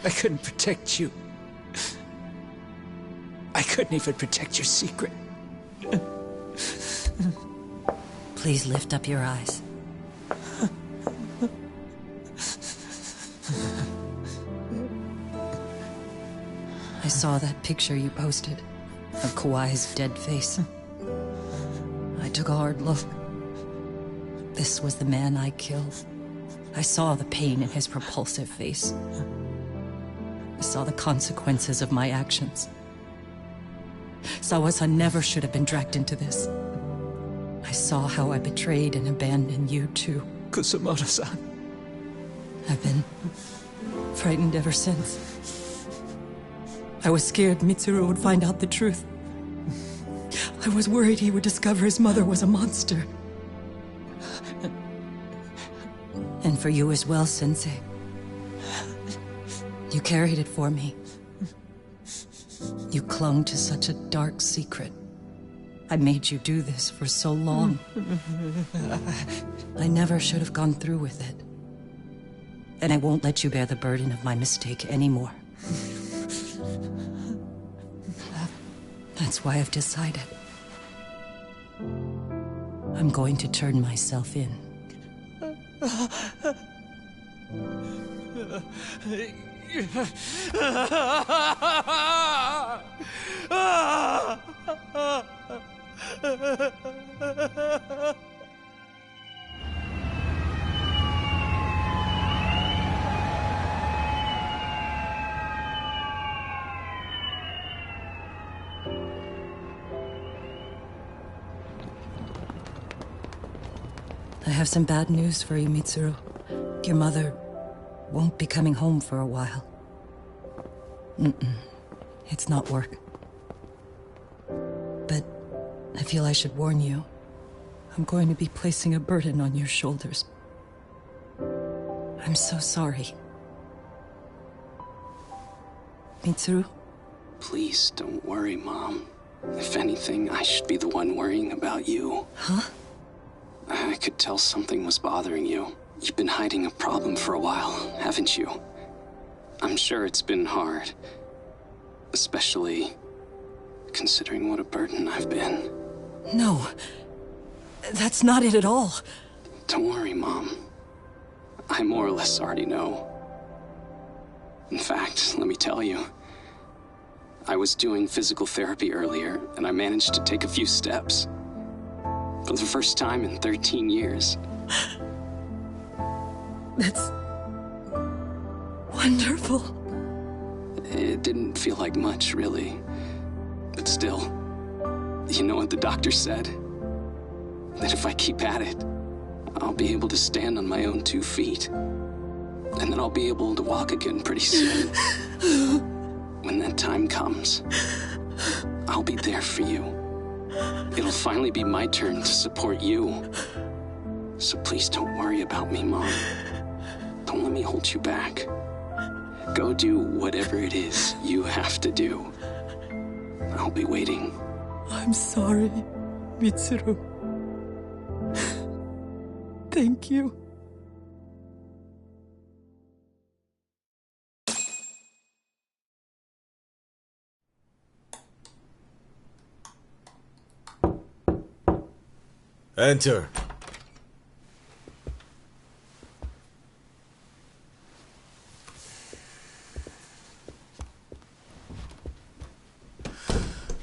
I couldn't protect you. I couldn't even protect your secret. Please lift up your eyes. I saw that picture you posted of Kawai's dead face. I took a hard look. This was the man I killed. I saw the pain in his propulsive face. I saw the consequences of my actions. Sawa-san never should have been dragged into this. I saw how I betrayed and abandoned you too. Kusumoto-san. I've been frightened ever since. I was scared Mitsuru would find out the truth. I was worried he would discover his mother was a monster. And for you as well, Sensei. You carried it for me. You clung to such a dark secret. I made you do this for so long. I never should have gone through with it. And I won't let you bear the burden of my mistake anymore. That's why I've decided. I'm going to turn myself in. I have some bad news for you, Mitsuru. Your mother won't be coming home for a while. It's not work. But I feel I should warn you. I'm going to be placing a burden on your shoulders. I'm so sorry. Mitsuru? Please don't worry, Mom. If anything, I should be the one worrying about you. Huh? I could tell something was bothering you. You've been hiding a problem for a while, haven't you? I'm sure it's been hard. Especially considering what a burden I've been. No. That's not it at all. Don't worry, Mom. I more or less already know. In fact, let me tell you. I was doing physical therapy earlier, and I managed to take a few steps. For the first time in 13 years. That's... wonderful. It didn't feel like much, really. But still, you know what the doctor said? That if I keep at it, I'll be able to stand on my own 2 feet. And then I'll be able to walk again pretty soon. When that time comes, I'll be there for you. It'll finally be my turn to support you. So please don't worry about me, Mom. Don't let me hold you back. Go do whatever it is you have to do. I'll be waiting. I'm sorry, Mitsuru. Thank you. Enter.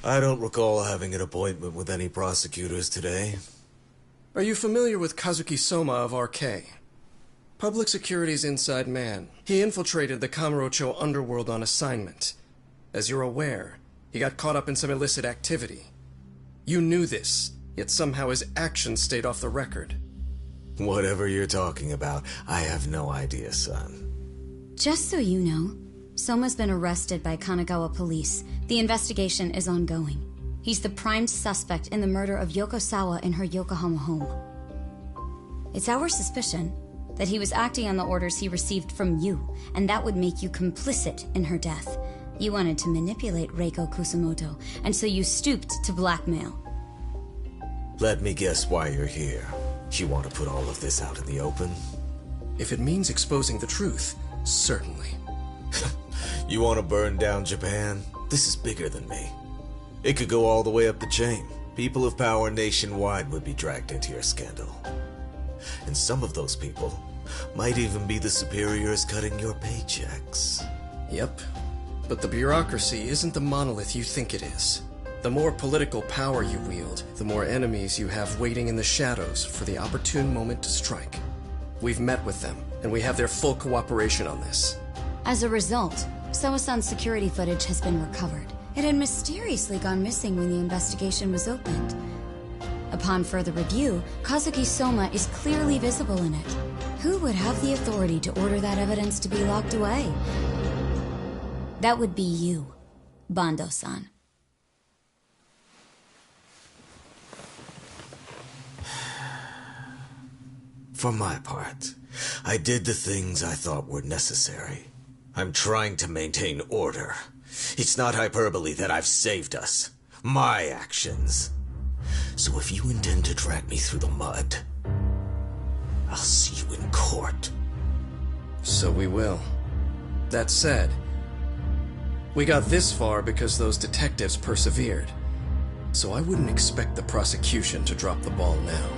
I don't recall having an appointment with any prosecutors today. Are you familiar with Kazuki Soma of RK? Public Security's inside man. He infiltrated the Kamurocho underworld on assignment. As you're aware, he got caught up in some illicit activity. You knew this, yet somehow his actions stayed off the record. Whatever you're talking about, I have no idea, son. Just so you know, Soma's been arrested by Kanagawa police. The investigation is ongoing. He's the prime suspect in the murder of Yoko Sawa in her Yokohama home. It's our suspicion that he was acting on the orders he received from you, and that would make you complicit in her death. You wanted to manipulate Reiko Kusumoto, and so you stooped to blackmail. Let me guess why you're here. You want to put all of this out in the open? If it means exposing the truth, certainly. You want to burn down Japan? This is bigger than me. It could go all the way up the chain. People of power nationwide would be dragged into your scandal. And some of those people might even be the superiors cutting your paychecks. Yep. But the bureaucracy isn't the monolith you think it is. The more political power you wield, the more enemies you have waiting in the shadows for the opportune moment to strike. We've met with them, and we have their full cooperation on this. As a result, Soa-san's security footage has been recovered. It had mysteriously gone missing when the investigation was opened. Upon further review, Kazuki Soma is clearly visible in it. Who would have the authority to order that evidence to be locked away? That would be you, Bando-san. For my part, I did the things I thought were necessary. I'm trying to maintain order. It's not hyperbole that I've saved us. My actions. So if you intend to drag me through the mud, I'll see you in court. So we will. That said, we got this far because those detectives persevered. So I wouldn't expect the prosecution to drop the ball now.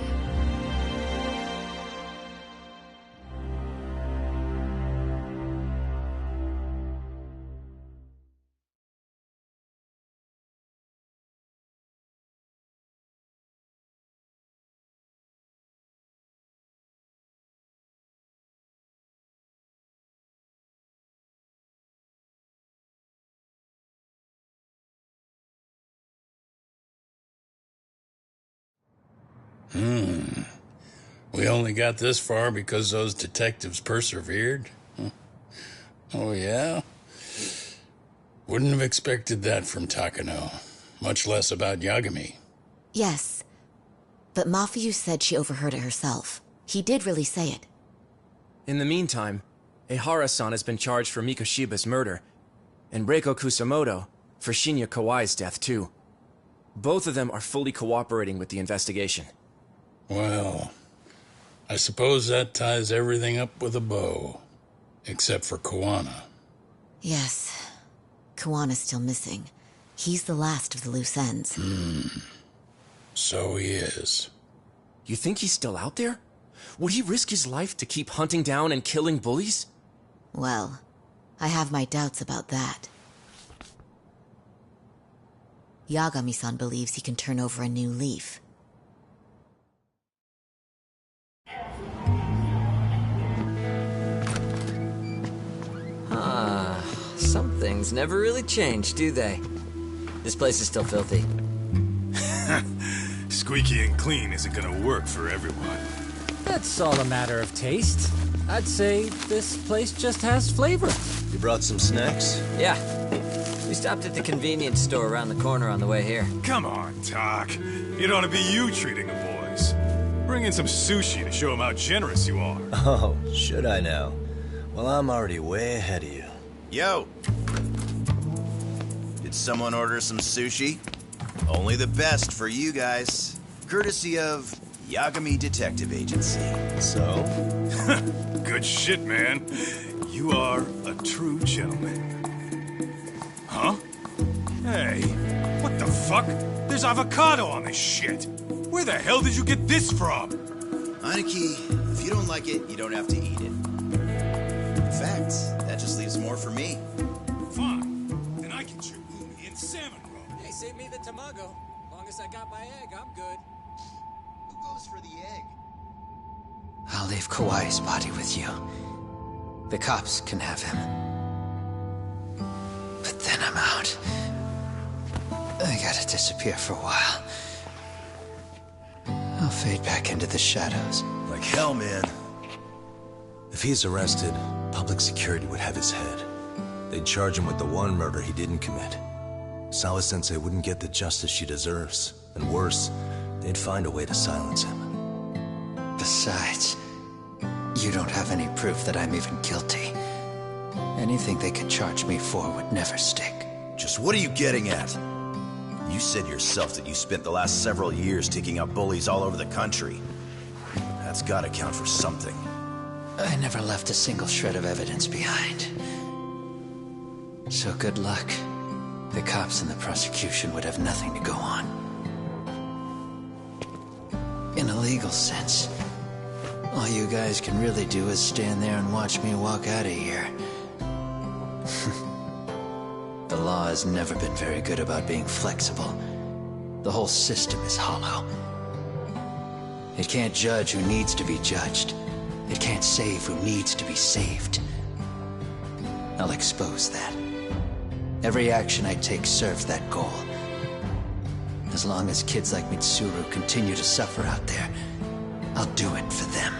We only got this far because those detectives persevered? Oh, yeah? Wouldn't have expected that from Takano. Much less about Yagami. Yes. But Mafuyu said she overheard it herself. He did really say it. In the meantime, Ehara-san has been charged for Mikoshiba's murder, and Reiko Kusumoto for Shinya Kawai's death, too. Both of them are fully cooperating with the investigation. Well, I suppose that ties everything up with a bow. Except for Kuwana. Yes. Kuwana's still missing. He's the last of the loose ends. So he is. You think he's still out there? Would he risk his life to keep hunting down and killing bullies? Well, I have my doubts about that. Yagami-san believes he can turn over a new leaf. Some things never really change, do they? This place is still filthy. Squeaky and clean isn't gonna work for everyone. That's all a matter of taste. I'd say this place just has flavor. You brought some snacks? Yeah. We stopped at the convenience store around the corner on the way here. Come on, Doc. It ought to be you treating the boys. Bring in some sushi to show them how generous you are. Oh, should I now? Well, I'm already way ahead of you. Yo! Did someone order some sushi? Only the best for you guys. Courtesy of Yagami Detective Agency. So? Good shit, man. You are a true gentleman. Huh? Hey, what the fuck? There's avocado on this shit. Where the hell did you get this from? Aniki, if you don't like it, you don't have to eat it. In fact, that just leaves more for me. Fine. Then I get your umi and salmon roll. Hey, save me the tamago. Long as I got my egg, I'm good. Who goes for the egg? I'll leave Kawai's body with you. The cops can have him. But then I'm out. I gotta disappear for a while. I'll fade back into the shadows. Like hell, man. If he's arrested, public security would have his head. They'd charge him with the one murder he didn't commit. Sawa-sensei wouldn't get the justice she deserves. And worse, they'd find a way to silence him. Besides, you don't have any proof that I'm even guilty. Anything they could charge me for would never stick. Just what are you getting at? You said yourself that you spent the last several years taking out bullies all over the country. That's gotta count for something. I never left a single shred of evidence behind. So good luck. The cops and the prosecution would have nothing to go on. In a legal sense, all you guys can really do is stand there and watch me walk out of here. The law has never been very good about being flexible. The whole system is hollow. It can't judge who needs to be judged. It can't save who needs to be saved. I'll expose that. Every action I take serves that goal. As long as kids like Mitsuru continue to suffer out there, I'll do it for them.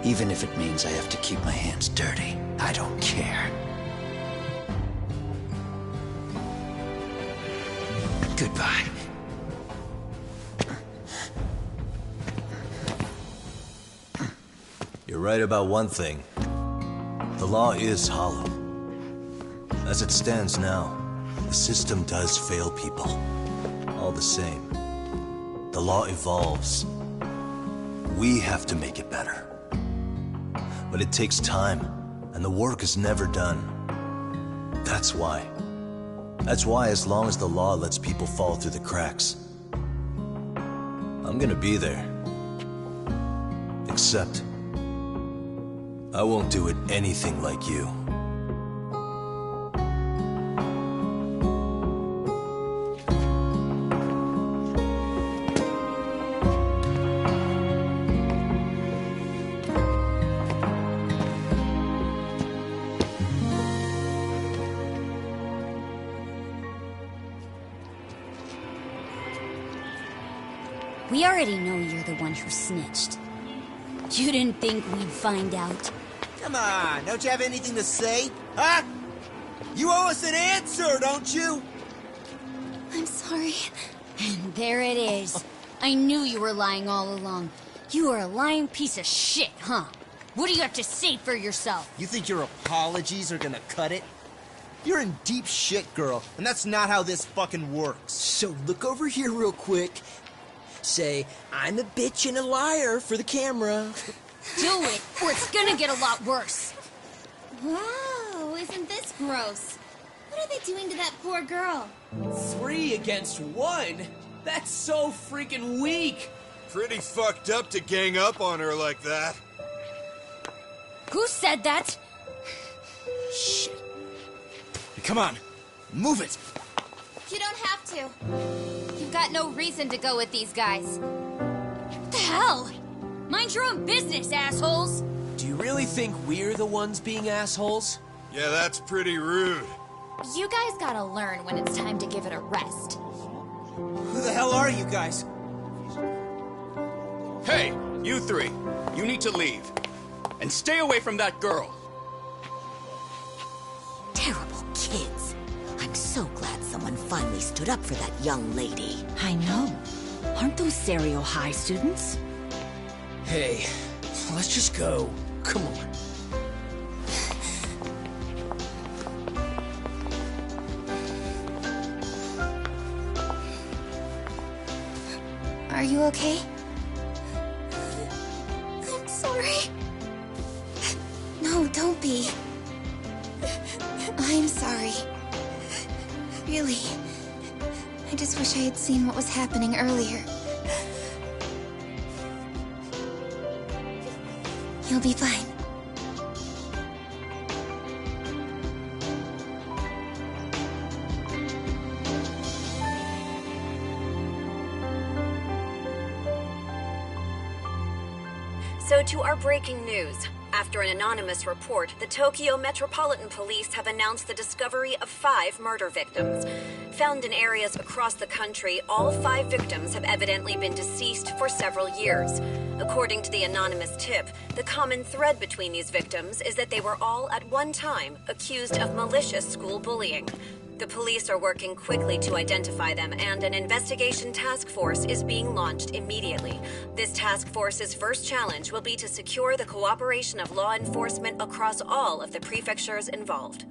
Even if it means I have to keep my hands dirty, I don't care. Goodbye. You're right about one thing. The law is hollow. As it stands now, the system does fail people. All the same, the law evolves. We have to make it better. But it takes time, and the work is never done. That's why. That's why as long as the law lets people fall through the cracks, I'm gonna be there. Except, I won't do it anything like you. We already know you're the one who snitched. You didn't think we'd find out? Come on, don't you have anything to say? Huh? You owe us an answer, don't you? I'm sorry. And there it is. I knew you were lying all along. You are a lying piece of shit, huh? What do you have to say for yourself? You think your apologies are gonna cut it? You're in deep shit, girl, and that's not how this fucking works. So look over here real quick. Say, I'm a bitch and a liar for the camera. Do it, or it's gonna get a lot worse. Whoa, isn't this gross? What are they doing to that poor girl? 3 against 1? That's so freaking weak! Pretty fucked up to gang up on her like that. Who said that? Shit. Come on, move it! You don't have to. You've got no reason to go with these guys. What the hell? Mind your own business, assholes! Do you really think we're the ones being assholes? Yeah, that's pretty rude. You guys gotta learn when it's time to give it a rest. Who the hell are you guys? Hey, you three. You need to leave. And stay away from that girl. Terrible kids. I'm so glad someone finally stood up for that young lady. I know. Aren't those Serio High students? Hey, let's just go. Come on. Are you okay? I'm sorry. No, don't be. I'm sorry. Really. I just wish I had seen what was happening earlier. You'll be fine. So to our breaking news. After an anonymous report, the Tokyo Metropolitan Police have announced the discovery of 5 murder victims. Found in areas across the country, all 5 victims have evidently been deceased for several years. According to the anonymous tip, the common thread between these victims is that they were all at one time accused of malicious school bullying. The police are working quickly to identify them, and an investigation task force is being launched immediately. This task force's first challenge will be to secure the cooperation of law enforcement across all of the prefectures involved.